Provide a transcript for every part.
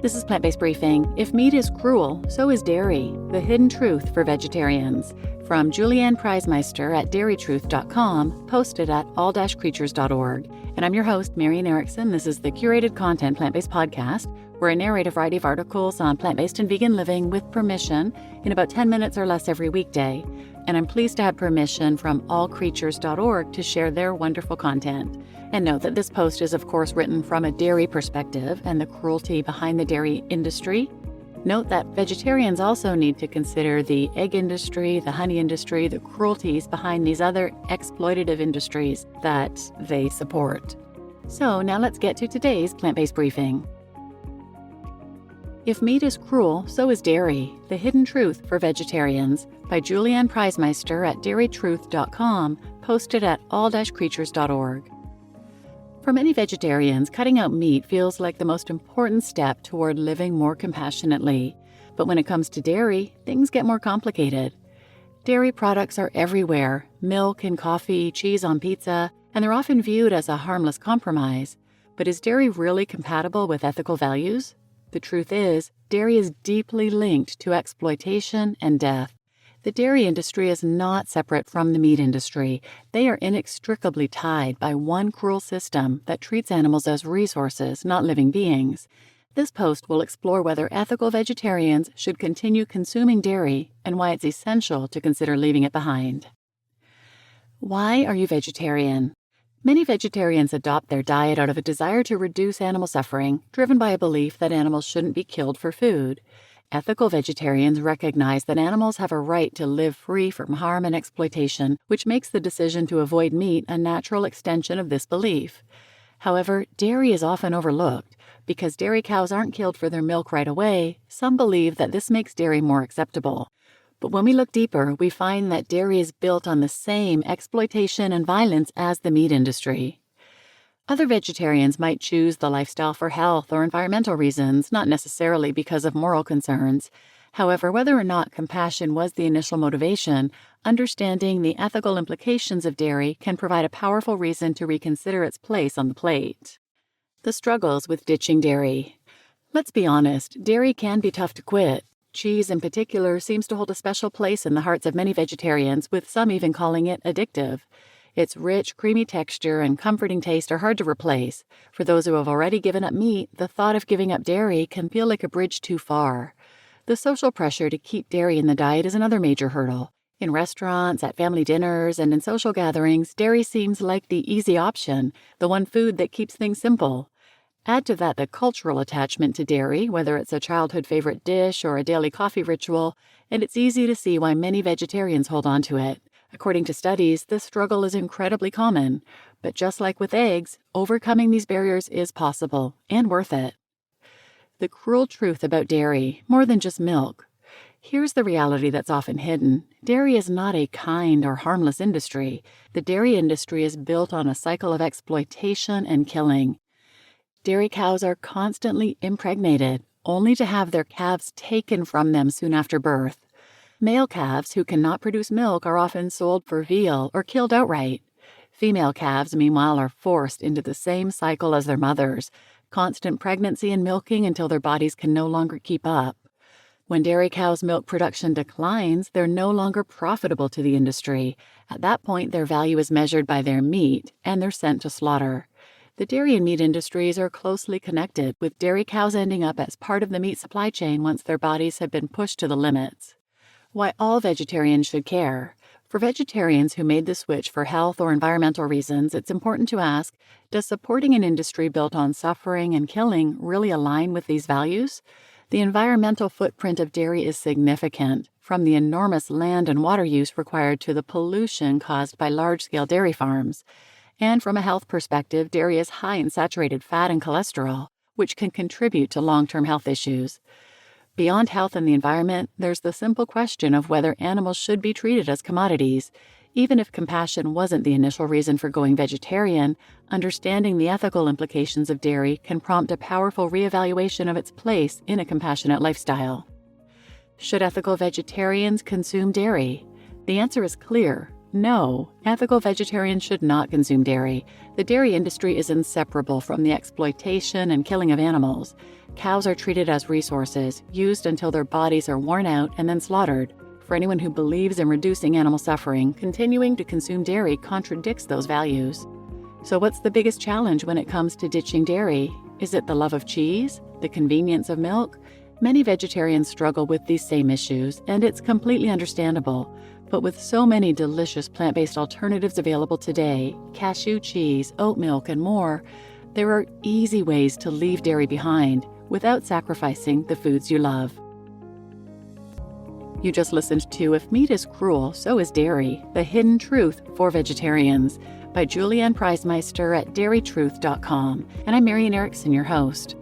This is Plant-Based Briefing. If meat is cruel, so is dairy. The hidden truth for vegetarians. From Juliane Priesemeister at dairytruth.com, posted at all-creatures.org. And I'm your host, Marian Erickson. This is the curated content plant-based podcast, where I narrate a variety of articles on plant-based and vegan living with permission in about 10 minutes or less every weekday. And I'm pleased to have permission from allcreatures.org to share their wonderful content. And note that this post is, of course, written from a dairy perspective and the cruelty behind the dairy industry. Note that vegetarians also need to consider the egg industry, the honey industry, the cruelties behind these other exploitative industries that they support. So now let's get to today's plant-based briefing. If meat is cruel, so is dairy. The hidden truth for vegetarians by Juliane Priesemeister at dairytruth.com, posted at all-creatures.org. For many vegetarians, cutting out meat feels like the most important step toward living more compassionately. But when it comes to dairy, things get more complicated. Dairy products are everywhere: milk in coffee, cheese on pizza, and they're often viewed as a harmless compromise. But is dairy really compatible with ethical values? The truth is, dairy is deeply linked to exploitation and death. The dairy industry is not separate from the meat industry. They are inextricably tied by one cruel system that treats animals as resources, not living beings. This post will explore whether ethical vegetarians should continue consuming dairy and why it's essential to consider leaving it behind. Why are you vegetarian? Many vegetarians adopt their diet out of a desire to reduce animal suffering, driven by a belief that animals shouldn't be killed for food. Ethical vegetarians recognize that animals have a right to live free from harm and exploitation, which makes the decision to avoid meat a natural extension of this belief. However, dairy is often overlooked. Because dairy cows aren't killed for their milk right away, some believe that this makes dairy more acceptable. But when we look deeper, we find that dairy is built on the same exploitation and violence as the meat industry. Other vegetarians might choose the lifestyle for health or environmental reasons, not necessarily because of moral concerns. However, whether or not compassion was the initial motivation, understanding the ethical implications of dairy can provide a powerful reason to reconsider its place on the plate. The struggles with ditching dairy. Let's be honest, dairy can be tough to quit. Cheese in particular seems to hold a special place in the hearts of many vegetarians, with some even calling it addictive. Its rich, creamy texture and comforting taste are hard to replace. For those who have already given up meat, the thought of giving up dairy can feel like a bridge too far. The social pressure to keep dairy in the diet is another major hurdle. In restaurants, at family dinners, and in social gatherings, dairy seems like the easy option, the one food that keeps things simple. Add to that the cultural attachment to dairy, whether it's a childhood favorite dish or a daily coffee ritual, and it's easy to see why many vegetarians hold on to it. According to studies, this struggle is incredibly common, but just like with eggs, overcoming these barriers is possible and worth it. The cruel truth about dairy, more than just milk. Here's the reality that's often hidden. Dairy is not a kind or harmless industry. The dairy industry is built on a cycle of exploitation and killing. Dairy cows are constantly impregnated, only to have their calves taken from them soon after birth. Male calves who cannot produce milk are often sold for veal or killed outright. Female calves, meanwhile, are forced into the same cycle as their mothers, constant pregnancy and milking until their bodies can no longer keep up. When dairy cows' milk production declines, they're no longer profitable to the industry. At that point, their value is measured by their meat, and they're sent to slaughter. The dairy and meat industries are closely connected, with dairy cows ending up as part of the meat supply chain once their bodies have been pushed to the limits. Why all vegetarians should care. For vegetarians who made the switch for health or environmental reasons, it's important to ask, does supporting an industry built on suffering and killing really align with these values? The environmental footprint of dairy is significant, from the enormous land and water use required to the pollution caused by large-scale dairy farms. And from a health perspective, dairy is high in saturated fat and cholesterol, which can contribute to long-term health issues. Beyond health and the environment, there's the simple question of whether animals should be treated as commodities. Even if compassion wasn't the initial reason for going vegetarian, understanding the ethical implications of dairy can prompt a powerful reevaluation of its place in a compassionate lifestyle. Should ethical vegetarians consume dairy? The answer is clear. No, ethical vegetarians should not consume dairy. The dairy industry is inseparable from the exploitation and killing of animals. Cows are treated as resources, used until their bodies are worn out and then slaughtered. For anyone who believes in reducing animal suffering, continuing to consume dairy contradicts those values. So what's the biggest challenge when it comes to ditching dairy? Is it the love of cheese? The convenience of milk? Many vegetarians struggle with these same issues, and it's completely understandable. But with so many delicious plant-based alternatives available today, cashew cheese, oat milk, and more, there are easy ways to leave dairy behind without sacrificing the foods you love. You just listened to If Meat is Cruel, So is Dairy, The Hidden Truth for Vegetarians by Juliane Priesemeister at dairytruth.com. And I'm Marian Erickson, your host.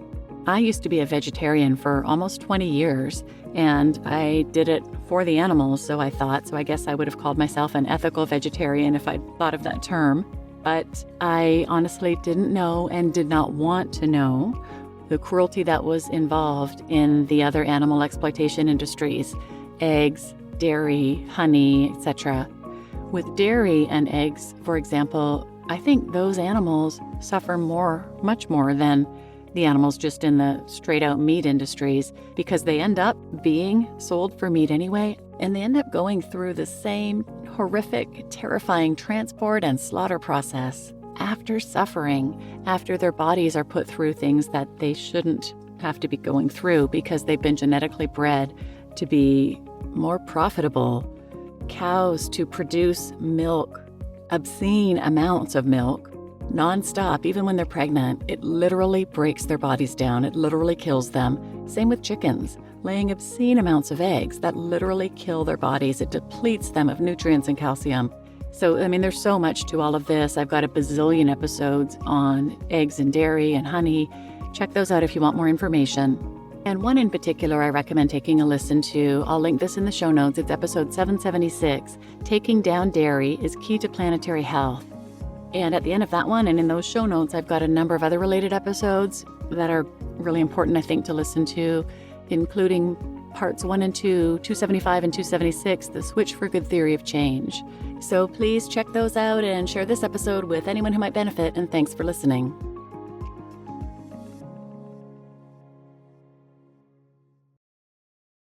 I used to be a vegetarian for almost 20 years, and I did it for the animals, so I thought. So I guess I would have called myself an ethical vegetarian if I'd thought of that term. But I honestly didn't know and did not want to know the cruelty that was involved in the other animal exploitation industries: eggs, dairy, honey, etc. With dairy and eggs, for example, I think those animals suffer much more than the animals just in the straight-out meat industries, because they end up being sold for meat anyway, and they end up going through the same horrific, terrifying transport and slaughter process after suffering, after their bodies are put through things that they shouldn't have to be going through because they've been genetically bred to be more profitable. Cows to produce milk, obscene amounts of milk, non-stop, even when they're pregnant. It literally breaks their bodies down. It literally kills them. Same with chickens, laying obscene amounts of eggs that literally kill their bodies. It depletes them of nutrients and calcium. So, there's so much to all of this. I've got a bazillion episodes on eggs and dairy and honey. Check those out if you want more information. And one in particular I recommend taking a listen to. I'll link this in the show notes. It's episode 776, Taking Down Dairy is Key to Planetary Health. And at the end of that one, and in those show notes, I've got a number of other related episodes that are really important, I think, to listen to, including parts 1 and 2, 275 and 276, The Switch for Good Theory of Change. So please check those out and share this episode with anyone who might benefit, and thanks for listening.